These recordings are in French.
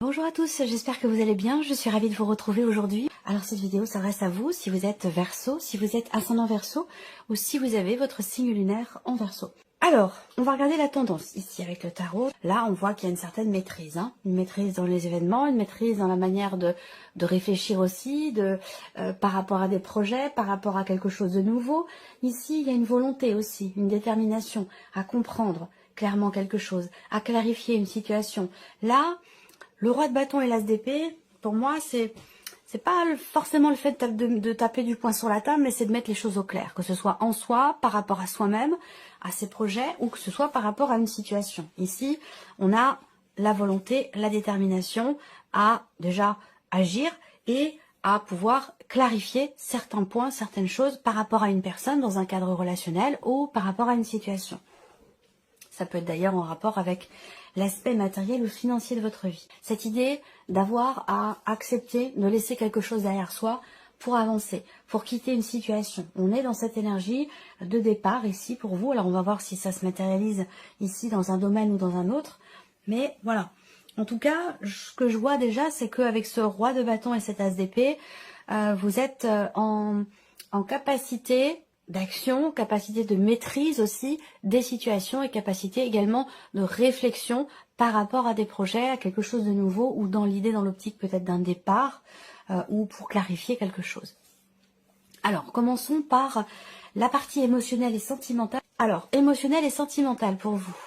Bonjour à tous, j'espère que vous allez bien, je suis ravie de vous retrouver aujourd'hui. Alors cette vidéo s'adresse à vous si vous êtes Verseau, si vous êtes ascendant Verseau ou si vous avez votre signe lunaire en Verseau. Alors, on va regarder la tendance ici avec le tarot. Là, on voit qu'il y a une certaine maîtrise, une maîtrise dans les événements, une maîtrise dans la manière de réfléchir aussi, par rapport à des projets, par rapport à quelque chose de nouveau. Ici, il y a une volonté aussi, une détermination à comprendre clairement quelque chose, à clarifier une situation. Là, le roi de bâton et l'as d'épée, pour moi, c'est pas forcément le fait de taper du poing sur la table, mais c'est de mettre les choses au clair, que ce soit en soi, par rapport à soi-même, à ses projets, ou que ce soit par rapport à une situation. Ici, on a la volonté, la détermination à déjà agir et à pouvoir clarifier certains points, certaines choses par rapport à une personne dans un cadre relationnel ou par rapport à une situation. Ça peut être d'ailleurs en rapport avec l'aspect matériel ou financier de votre vie. Cette idée d'avoir à accepter de laisser quelque chose derrière soi pour avancer, pour quitter une situation. On est dans cette énergie de départ ici pour vous. Alors on va voir si ça se matérialise ici dans un domaine ou dans un autre. Mais voilà. En tout cas, ce que je vois déjà, c'est qu'avec ce roi de bâton et cet as d'épée, vous êtes en capacité d'action, capacité de maîtrise aussi des situations et capacité également de réflexion par rapport à des projets, à quelque chose de nouveau ou dans l'idée, dans l'optique peut-être d'un départ ou pour clarifier quelque chose. Alors, commençons par la partie émotionnelle et sentimentale. Alors, émotionnelle et sentimentale pour vous,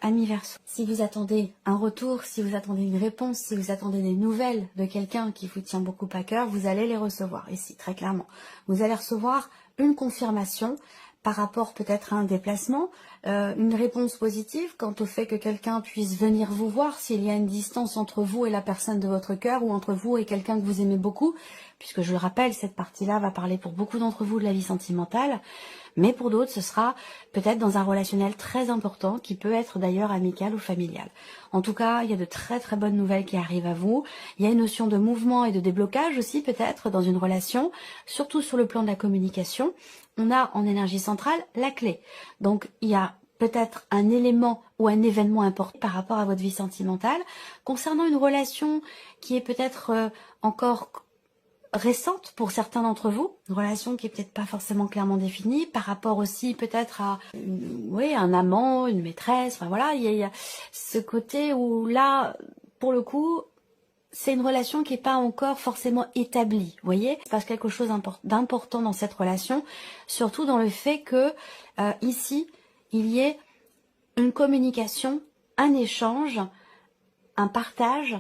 amis Verseau. Si vous attendez un retour, si vous attendez une réponse, si vous attendez des nouvelles de quelqu'un qui vous tient beaucoup à cœur, vous allez les recevoir ici, très clairement. Vous allez recevoir une confirmation par rapport peut-être à un déplacement, une réponse positive quant au fait que quelqu'un puisse venir vous voir s'il y a une distance entre vous et la personne de votre cœur ou entre vous et quelqu'un que vous aimez beaucoup, puisque je le rappelle, cette partie-là va parler pour beaucoup d'entre vous de la vie sentimentale, mais pour d'autres, ce sera peut-être dans un relationnel très important qui peut être d'ailleurs amical ou familial. En tout cas, il y a de très très bonnes nouvelles qui arrivent à vous. Il y a une notion de mouvement et de déblocage aussi peut-être dans une relation, surtout sur le plan de la communication. On a en énergie centrale la clé. Donc il y a peut-être un élément ou un événement important par rapport à votre vie sentimentale concernant une relation qui est peut-être encore récente pour certains d'entre vous, une relation qui est peut-être pas forcément clairement définie, par rapport aussi peut-être à un amant, une maîtresse, enfin voilà, il y a ce côté où là, pour le coup, c'est une relation qui n'est pas encore forcément établie, vous voyez. Il se passe quelque chose d'important dans cette relation, surtout dans le fait que ici, il y ait une communication, un échange, un partage,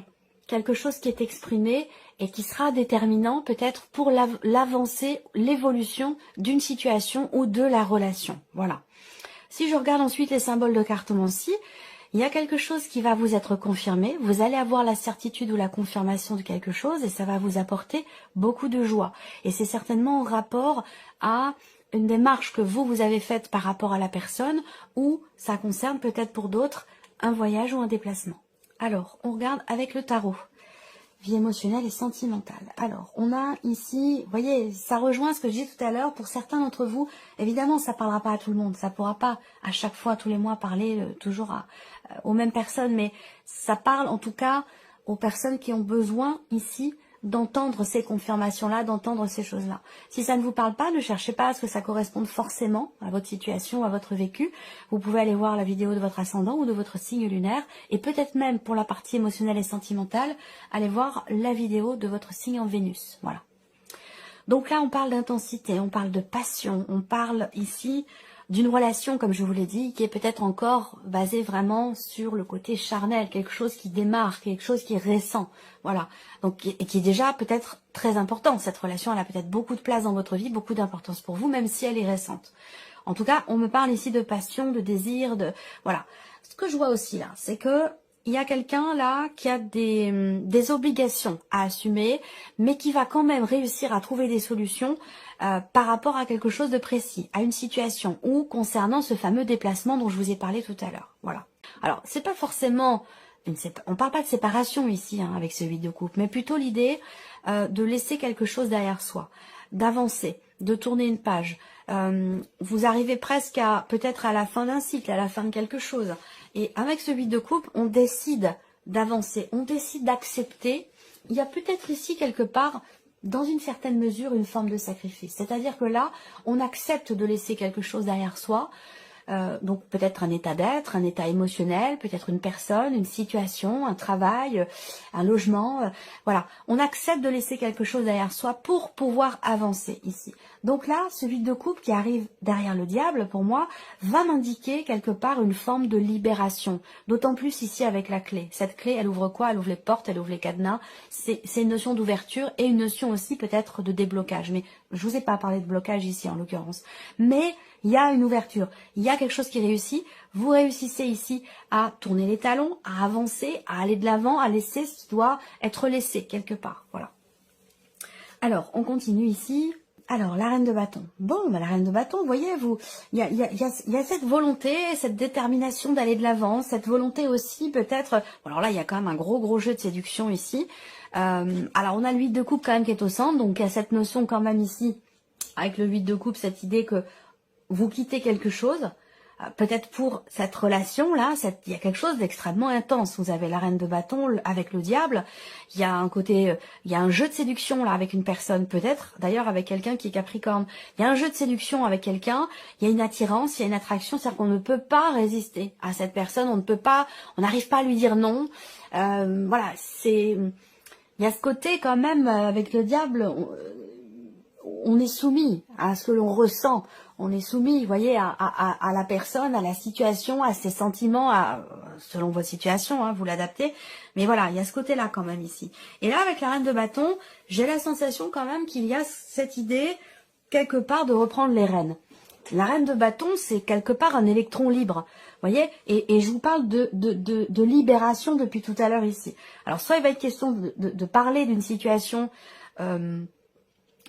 quelque chose qui est exprimé et qui sera déterminant peut-être pour l'avancée, l'évolution d'une situation ou de la relation. Voilà. Si je regarde ensuite les symboles de cartomancie, il y a quelque chose qui va vous être confirmé, vous allez avoir la certitude ou la confirmation de quelque chose et ça va vous apporter beaucoup de joie. Et c'est certainement en rapport à une démarche que vous avez faite par rapport à la personne ou ça concerne peut-être pour d'autres un voyage ou un déplacement. Alors, on regarde avec le tarot. Vie émotionnelle et sentimentale. Alors, on a ici, vous voyez, ça rejoint ce que je disais tout à l'heure. Pour certains d'entre vous, évidemment, ça ne parlera pas à tout le monde. Ça ne pourra pas, à chaque fois, tous les mois, parler toujours aux mêmes personnes. Mais ça parle, en tout cas, aux personnes qui ont besoin, ici, d'entendre ces confirmations-là, d'entendre ces choses-là. Si ça ne vous parle pas, ne cherchez pas à ce que ça corresponde forcément à votre situation, à votre vécu. Vous pouvez aller voir la vidéo de votre ascendant ou de votre signe lunaire et peut-être même pour la partie émotionnelle et sentimentale, allez voir la vidéo de votre signe en Vénus. Voilà. Donc là, on parle d'intensité, on parle de passion, on parle ici d'une relation, comme je vous l'ai dit, qui est peut-être encore basée vraiment sur le côté charnel, quelque chose qui démarre, quelque chose qui est récent, voilà. Donc, et qui est déjà peut-être très important. Cette relation, elle a peut-être beaucoup de place dans votre vie, beaucoup d'importance pour vous, même si elle est récente. En tout cas, on me parle ici de passion, de désir, voilà. Ce que je vois aussi là, c'est que il y a quelqu'un là qui a des obligations à assumer, mais qui va quand même réussir à trouver des solutions par rapport à quelque chose de précis, à une situation ou concernant ce fameux déplacement dont je vous ai parlé tout à l'heure. Voilà. Alors, c'est pas forcément on parle pas de séparation ici avec ce vidéo couple, mais plutôt l'idée de laisser quelque chose derrière soi, d'avancer, de tourner une page. Vous arrivez presque peut-être à la fin d'un cycle, à la fin de quelque chose. Et avec ce vide de couple, on décide d'avancer, on décide d'accepter. Il y a peut-être ici quelque part, dans une certaine mesure, une forme de sacrifice. C'est-à-dire que là, on accepte de laisser quelque chose derrière soi. Donc peut-être un état d'être, un état émotionnel, peut-être une personne, une situation, un travail, un logement. Voilà, on accepte de laisser quelque chose derrière soi pour pouvoir avancer ici. Donc là, ce 8 de coupe qui arrive derrière le diable, pour moi, va m'indiquer quelque part une forme de libération. D'autant plus ici avec la clé. Cette clé, elle ouvre quoi? Elle ouvre les portes, elle ouvre les cadenas. C'est une notion d'ouverture et une notion aussi peut-être de déblocage. Mais je vous ai pas parlé de blocage ici en l'occurrence. Mais il y a une ouverture, il y a quelque chose qui réussit. Vous réussissez ici à tourner les talons, à avancer, à aller de l'avant, à laisser ce qui doit être laissé quelque part. Voilà. Alors, on continue ici. Alors, la reine de bâton. Bon, bah, la reine de bâton, vous voyez, il y a cette volonté, cette détermination d'aller de l'avant, cette volonté aussi peut-être... Bon, alors là, il y a quand même un gros jeu de séduction ici. Alors, on a le 8 de coupe quand même qui est au centre, donc il y a cette notion quand même ici, avec le 8 de coupe, cette idée que vous quittez quelque chose, peut-être pour cette relation-là, il y a quelque chose d'extrêmement intense. Vous avez la reine de bâton avec le diable, il y a un côté, il y a un jeu de séduction là avec une personne, peut-être d'ailleurs avec quelqu'un qui est Capricorne. Il y a un jeu de séduction avec quelqu'un, il y a une attirance, il y a une attraction, c'est-à-dire qu'on ne peut pas résister à cette personne, on n'arrive pas à lui dire non. Voilà, il y a ce côté quand même avec le diable. On est soumis à ce que l'on ressent, on est soumis, vous voyez, à la personne, à la situation, à ses sentiments, selon votre situation, hein, vous l'adaptez. Mais voilà, il y a ce côté-là quand même ici. Et là, avec la reine de bâton, j'ai la sensation quand même qu'il y a cette idée, quelque part, de reprendre les rênes. La reine de bâton, c'est quelque part un électron libre, vous voyez, et je vous parle de libération depuis tout à l'heure ici. Alors, soit il va être question de parler d'une situation...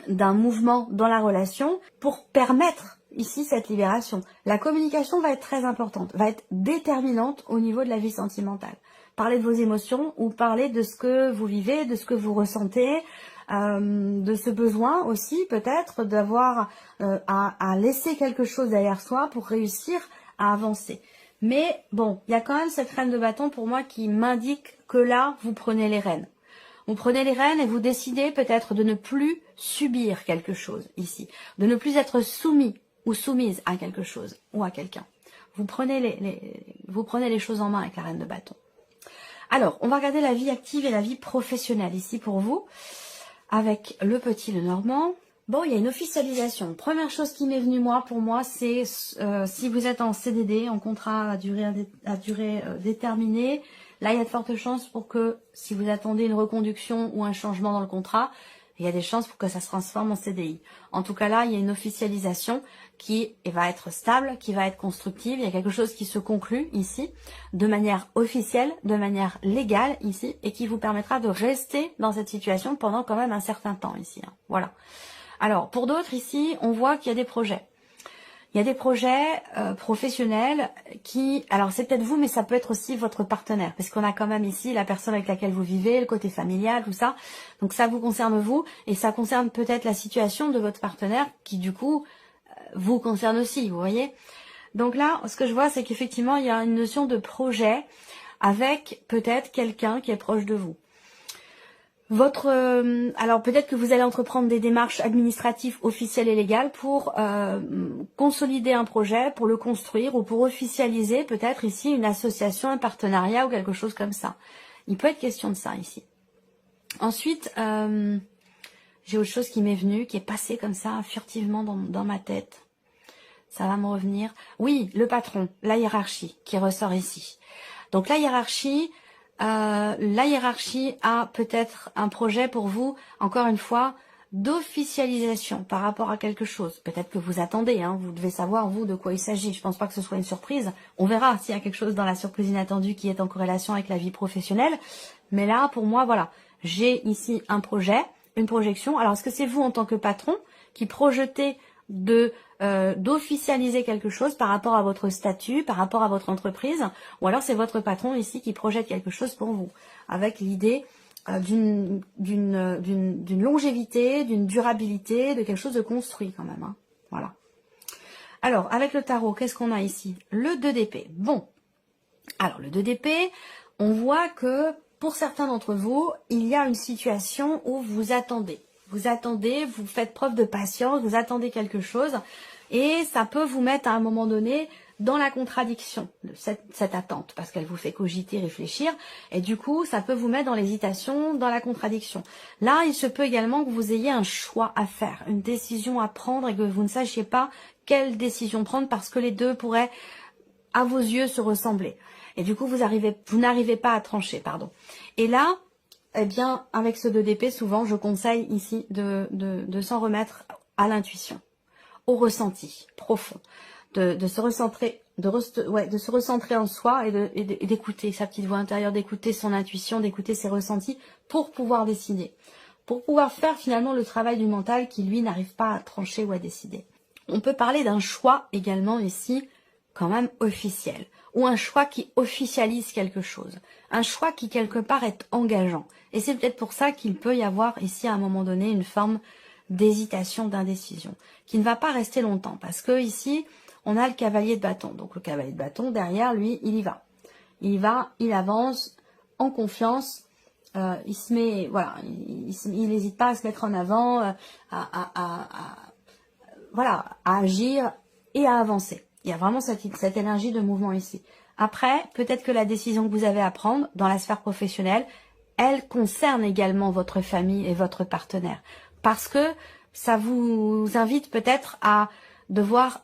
d'un mouvement dans la relation pour permettre ici cette libération. La communication va être très importante, va être déterminante au niveau de la vie sentimentale. Parlez de vos émotions ou parlez de ce que vous vivez, de ce que vous ressentez, de ce besoin aussi peut-être d'avoir à laisser quelque chose derrière soi pour réussir à avancer. Mais bon, il y a quand même cette reine de bâton pour moi qui m'indique que là, vous prenez les rênes. Vous prenez les rênes et vous décidez peut-être de ne plus subir quelque chose ici, de ne plus être soumis ou soumise à quelque chose ou à quelqu'un. Vous prenez les choses en main avec la reine de bâton. Alors, on va regarder la vie active et la vie professionnelle ici pour vous, avec le petit Lenormand. Bon, il y a une officialisation. Première chose qui m'est venue pour moi, c'est si vous êtes en CDD, en contrat à durée déterminée. Là, il y a de fortes chances pour que, si vous attendez une reconduction ou un changement dans le contrat, il y a des chances pour que ça se transforme en CDI. En tout cas, là, il y a une officialisation qui va être stable, qui va être constructive. Il y a quelque chose qui se conclut ici, de manière officielle, de manière légale ici, et qui vous permettra de rester dans cette situation pendant quand même un certain temps ici. Hein. Voilà. Alors, pour d'autres ici, on voit qu'il y a des projets. Il y a des projets professionnels qui... Alors, c'est peut-être vous, mais ça peut être aussi votre partenaire. Parce qu'on a quand même ici la personne avec laquelle vous vivez, le côté familial, tout ça. Donc, ça vous concerne vous. Et ça concerne peut-être la situation de votre partenaire qui, du coup, vous concerne aussi, vous voyez. Donc là, ce que je vois, c'est qu'effectivement, il y a une notion de projet avec peut-être quelqu'un qui est proche de vous. Alors peut-être que vous allez entreprendre des démarches administratives officielles et légales pour consolider un projet, pour le construire ou pour officialiser peut-être ici une association, un partenariat ou quelque chose comme ça. Il peut être question de ça ici. Ensuite, j'ai autre chose qui m'est venue, qui est passée comme ça furtivement dans ma tête. Ça va me revenir. Oui, le patron, la hiérarchie qui ressort ici. Donc la hiérarchie a peut-être un projet pour vous, encore une fois, d'officialisation par rapport à quelque chose. Peut-être que vous attendez, hein, vous devez savoir, vous, de quoi il s'agit. Je ne pense pas que ce soit une surprise. On verra s'il y a quelque chose dans la surprise inattendue qui est en corrélation avec la vie professionnelle. Mais là, pour moi, voilà, j'ai ici un projet, une projection. Alors, est-ce que c'est vous, en tant que patron, qui projetez d'officialiser quelque chose par rapport à votre statut, par rapport à votre entreprise, ou alors c'est votre patron ici qui projette quelque chose pour vous, avec l'idée d'une longévité, d'une durabilité, de quelque chose de construit quand même. Hein. Voilà. Alors, avec le tarot, qu'est-ce qu'on a ici? Le 2 d'épée. Bon. Alors, le 2 d'épée, On voit que pour certains d'entre vous, il y a une situation où vous attendez. Vous attendez, vous faites preuve de patience, vous attendez quelque chose et ça peut vous mettre à un moment donné dans la contradiction de cette attente parce qu'elle vous fait cogiter, réfléchir et du coup ça peut vous mettre dans l'hésitation, dans la contradiction. Là, il se peut également que vous ayez un choix à faire, une décision à prendre et que vous ne sachiez pas quelle décision prendre parce que les deux pourraient à vos yeux se ressembler. Et du coup, vous n'arrivez pas à trancher, pardon. Et là, eh bien, avec ce 2 d'épée, souvent, je conseille ici de s'en remettre à l'intuition, au ressenti profond, de se recentrer, de se recentrer en soi et d'écouter sa petite voix intérieure, d'écouter son intuition, d'écouter ses ressentis pour pouvoir décider, pour pouvoir faire finalement le travail du mental qui, lui, n'arrive pas à trancher ou à décider. On peut parler d'un choix également ici, quand même officiel, ou un choix qui officialise quelque chose, un choix qui quelque part est engageant. Et c'est peut-être pour ça qu'il peut y avoir ici à un moment donné une forme d'hésitation, d'indécision, qui ne va pas rester longtemps, parce que ici, on a le cavalier de bâton. Donc le cavalier de bâton, derrière lui, il y va. Il y va, il avance, en confiance, il se met, voilà, il n'hésite pas à se mettre en avant, voilà, à agir et à avancer. Il y a vraiment cette énergie de mouvement ici. Après, peut-être que la décision que vous avez à prendre dans la sphère professionnelle, elle concerne également votre famille et votre partenaire. Parce que ça vous invite peut-être à devoir,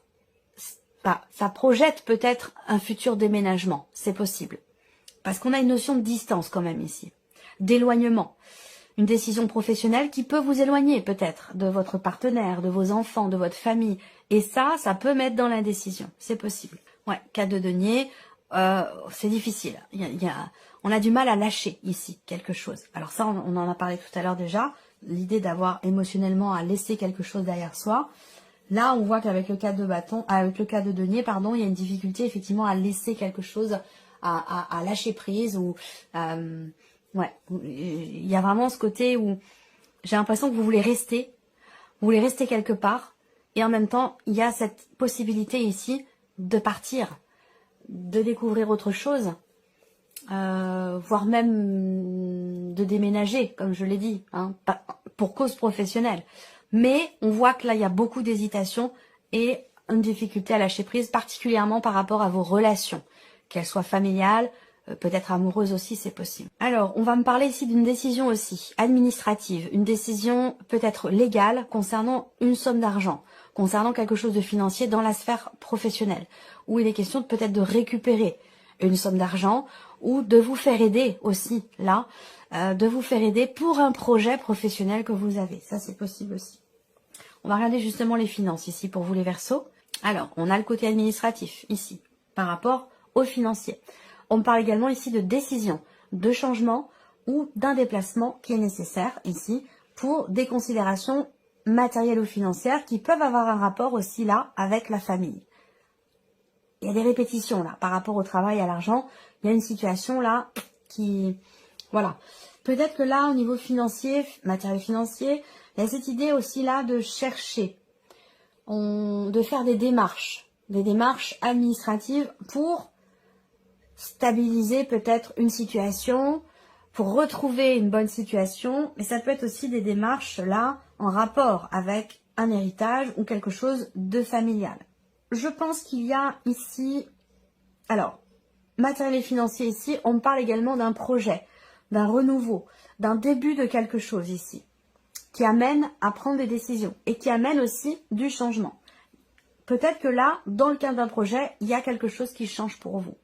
ça projette peut-être un futur déménagement. C'est possible. Parce qu'on a une notion de distance quand même ici. D'éloignement. Une décision professionnelle qui peut vous éloigner peut-être de votre partenaire, de vos enfants, de votre famille. Et ça peut mettre dans l'indécision. C'est possible. Ouais, cas de denier, c'est difficile. On a du mal à lâcher ici quelque chose. Alors ça, on en a parlé tout à l'heure déjà. L'idée d'avoir émotionnellement à laisser quelque chose derrière soi. Là, on voit qu'avec le cas de bâton, avec le cas de denier, pardon, il y a une difficulté effectivement à laisser quelque chose, à lâcher prise ou ouais, il y a vraiment ce côté où j'ai l'impression que vous voulez rester quelque part, et en même temps, il y a cette possibilité ici de partir, de découvrir autre chose, voire même de déménager, comme je l'ai dit, hein, pour cause professionnelle. Mais on voit que là, il y a beaucoup d'hésitation et une difficulté à lâcher prise, particulièrement par rapport à vos relations, qu'elles soient familiales, peut-être amoureuse aussi, c'est possible. Alors, on va me parler ici d'une décision aussi administrative, une décision peut-être légale concernant une somme d'argent, concernant quelque chose de financier dans la sphère professionnelle, où il est question peut-être de récupérer une somme d'argent ou de vous faire aider aussi, là, de vous faire aider pour un projet professionnel que vous avez. Ça, c'est possible aussi. On va regarder justement les finances ici pour vous les Verseaux. Alors, on a le côté administratif ici, par rapport aux financiers. On parle également ici de décision, de changement ou d'un déplacement qui est nécessaire ici pour des considérations matérielles ou financières qui peuvent avoir un rapport aussi là avec la famille. Il y a des répétitions là par rapport au travail et à l'argent. Il y a une situation là qui... Voilà. Peut-être que là au niveau financier, matériel financier, il y a cette idée aussi là de chercher, de faire des démarches administratives pour stabiliser peut-être une situation, pour retrouver une bonne situation, mais ça peut être aussi des démarches là en rapport avec un héritage ou quelque chose de familial. Je pense qu'il y a ici, alors, matériel et financier ici, on me parle également d'un projet, d'un renouveau, d'un début de quelque chose ici, qui amène à prendre des décisions et qui amène aussi du changement. Peut-être que là, dans le cadre d'un projet, il y a quelque chose qui change pour vous.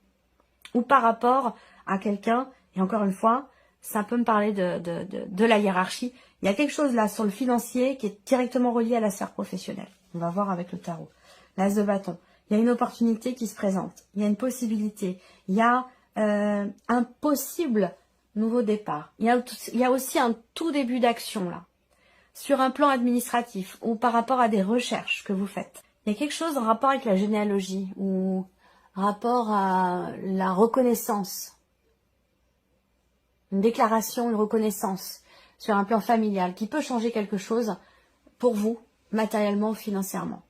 Ou par rapport à quelqu'un, et encore une fois, ça peut me parler de la hiérarchie. Il y a quelque chose là sur le financier qui est directement relié à la sphère professionnelle. On va voir avec le tarot. L'as de bâton. Il y a une opportunité qui se présente. Il y a une possibilité. Il y a un possible nouveau départ. Il y a aussi un tout début d'action là. Sur un plan administratif ou par rapport à des recherches que vous faites. Il y a quelque chose en rapport avec la généalogie ou rapport à la reconnaissance. Une déclaration, une reconnaissance sur un plan familial qui peut changer quelque chose pour vous, matériellement ou financièrement.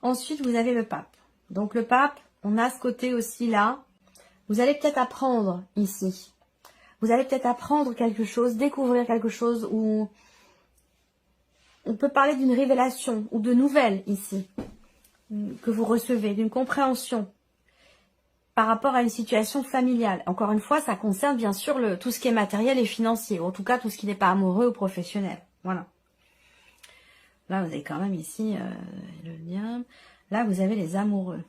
Ensuite, vous avez le pape. Donc le pape, on a ce côté aussi là Vous allez peut-être apprendre ici. Vous allez peut-être apprendre quelque chose, découvrir quelque chose, ou on peut parler d'une révélation ou de nouvelles ici que vous recevez, d'une compréhension par rapport à une situation familiale. Encore une fois, ça concerne bien sûr tout ce qui est matériel et financier, ou en tout cas tout ce qui n'est pas amoureux ou professionnel. Voilà. Là, vous avez quand même ici le lien. Là, vous avez les amoureux.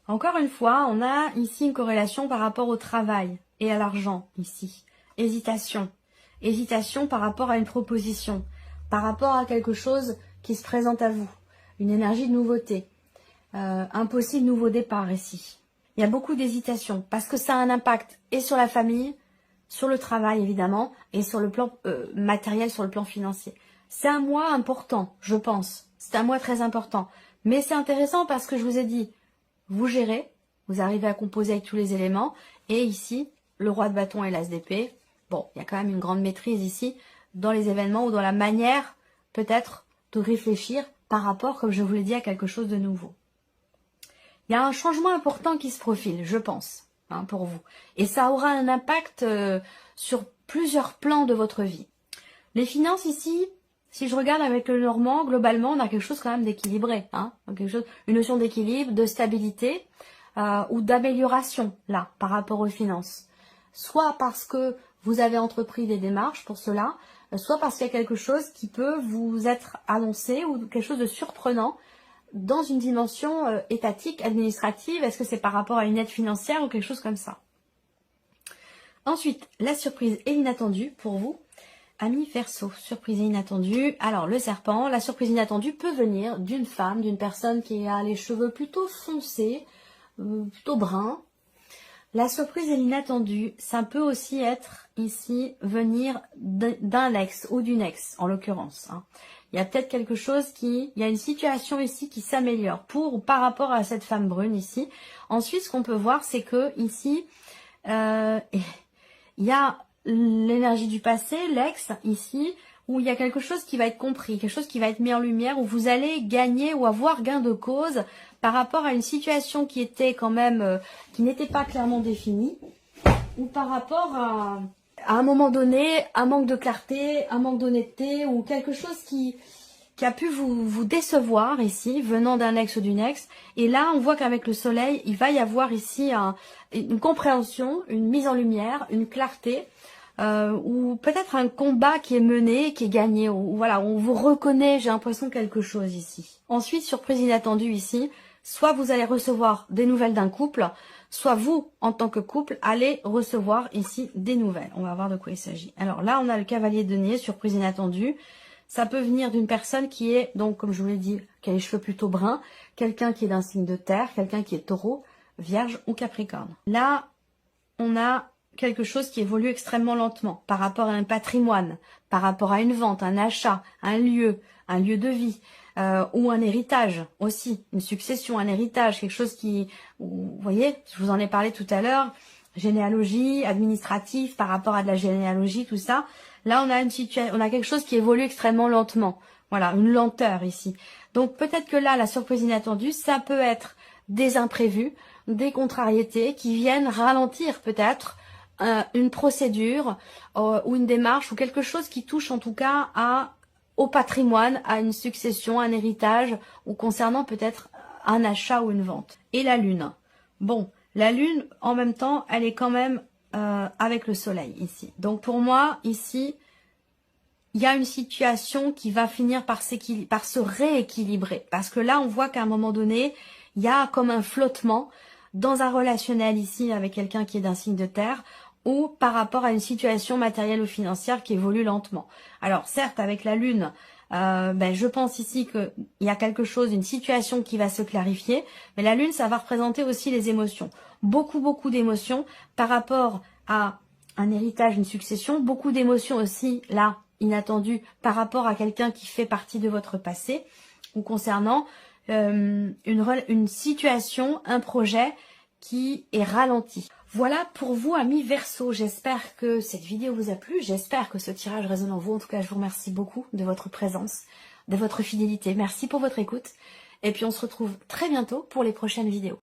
Encore une fois, on a ici une corrélation par rapport au travail et à l'argent, ici. Hésitation. Hésitation par rapport à une proposition, par rapport à quelque chose qui se présente à vous. Une énergie de nouveauté. Un possible nouveau départ ici. Il y a beaucoup d'hésitation parce que ça a un impact et sur la famille, sur le travail évidemment, et sur le plan matériel, sur le plan financier. C'est un mois important, je pense. C'est un mois très important. Mais c'est intéressant parce que je vous ai dit, vous gérez, vous arrivez à composer avec tous les éléments. Et ici, le roi de bâton et l'as d'épée. Bon, il y a quand même une grande maîtrise ici dans les événements ou dans la manière peut-être de réfléchir par rapport, comme je vous l'ai dit, à quelque chose de nouveau. Il y a un changement important qui se profile, je pense, hein, pour vous. Et ça aura un impact sur plusieurs plans de votre vie. Les finances ici, si je regarde avec le normand, globalement, on a quelque chose quand même d'équilibré. Hein, une notion d'équilibre, de stabilité ou d'amélioration, là, par rapport aux finances. Soit parce que vous avez entrepris des démarches pour cela, soit parce qu'il y a quelque chose qui peut vous être annoncé ou quelque chose de surprenant dans une dimension étatique, administrative. Est-ce que c'est par rapport à une aide financière ou quelque chose comme ça? Ensuite, la surprise et l'inattendue pour vous. Amis Verseau, surprise et inattendue. Alors, le serpent, la surprise inattendue peut venir d'une femme, d'une personne qui a les cheveux plutôt foncés, plutôt bruns. La surprise et l'inattendu, ça peut aussi être ici venir d'un ex ou d'une ex, en l'occurrence. Hein. Il y a peut-être quelque chose il y a une situation ici qui s'améliore pour ou par rapport à cette femme brune ici. Ensuite, ce qu'on peut voir, c'est que ici, il y a l'énergie du passé, l'ex ici, où il y a quelque chose qui va être compris, quelque chose qui va être mis en lumière, où vous allez gagner ou avoir gain de cause par rapport à une situation qui était quand même, qui n'était pas clairement définie, ou par rapport à un moment donné, un manque de clarté, un manque d'honnêteté, ou quelque chose qui a pu vous décevoir ici, venant d'un ex ou d'une ex. Et là, on voit qu'avec le soleil, il va y avoir ici une compréhension, une mise en lumière, une clarté, ou peut-être un combat qui est mené, qui est gagné, ou voilà, on vous reconnaît, j'ai l'impression, quelque chose ici. Ensuite, surprise inattendue ici, soit vous allez recevoir des nouvelles d'un couple, soit vous, en tant que couple, allez recevoir ici des nouvelles. On va voir de quoi il s'agit. Alors là, on a le cavalier de denier, surprise inattendue. Ça peut venir d'une personne qui est, donc comme je vous l'ai dit, qui a les cheveux plutôt bruns, quelqu'un qui est d'un signe de terre, quelqu'un qui est taureau, vierge ou capricorne. Là, on a quelque chose qui évolue extrêmement lentement par rapport à un patrimoine, par rapport à une vente, un achat, un lieu de vie, ou un héritage aussi, une succession, un héritage, quelque chose qui, vous voyez, je vous en ai parlé tout à l'heure, généalogie, administratif, par rapport à de la généalogie, tout ça. Là, on a quelque chose qui évolue extrêmement lentement. Voilà, une lenteur ici. Donc, peut-être que là, la surprise inattendue, ça peut être des imprévus, des contrariétés qui viennent ralentir peut-être une procédure ou une démarche ou quelque chose qui touche en tout cas au patrimoine, à une succession, un héritage ou concernant peut-être un achat ou une vente. Et la lune. Bon, la lune, en même temps, elle est quand même avec le soleil ici. Donc pour moi, ici, il y a une situation qui va finir par se rééquilibrer. Parce que là, on voit qu'à un moment donné, il y a comme un flottement dans un relationnel ici avec quelqu'un qui est d'un signe de terre ou par rapport à une situation matérielle ou financière qui évolue lentement. Alors certes, avec la lune, je pense ici qu'il y a quelque chose, une situation qui va se clarifier, mais la lune, ça va représenter aussi les émotions. Beaucoup d'émotions par rapport à un héritage, une succession, beaucoup d'émotions aussi, là, inattendues, par rapport à quelqu'un qui fait partie de votre passé, ou concernant une situation, un projet qui est ralenti. Voilà pour vous, amis Verseau. J'espère que cette vidéo vous a plu. J'espère que ce tirage résonne en vous. En tout cas, je vous remercie beaucoup de votre présence, de votre fidélité. Merci pour votre écoute. Et puis, on se retrouve très bientôt pour les prochaines vidéos.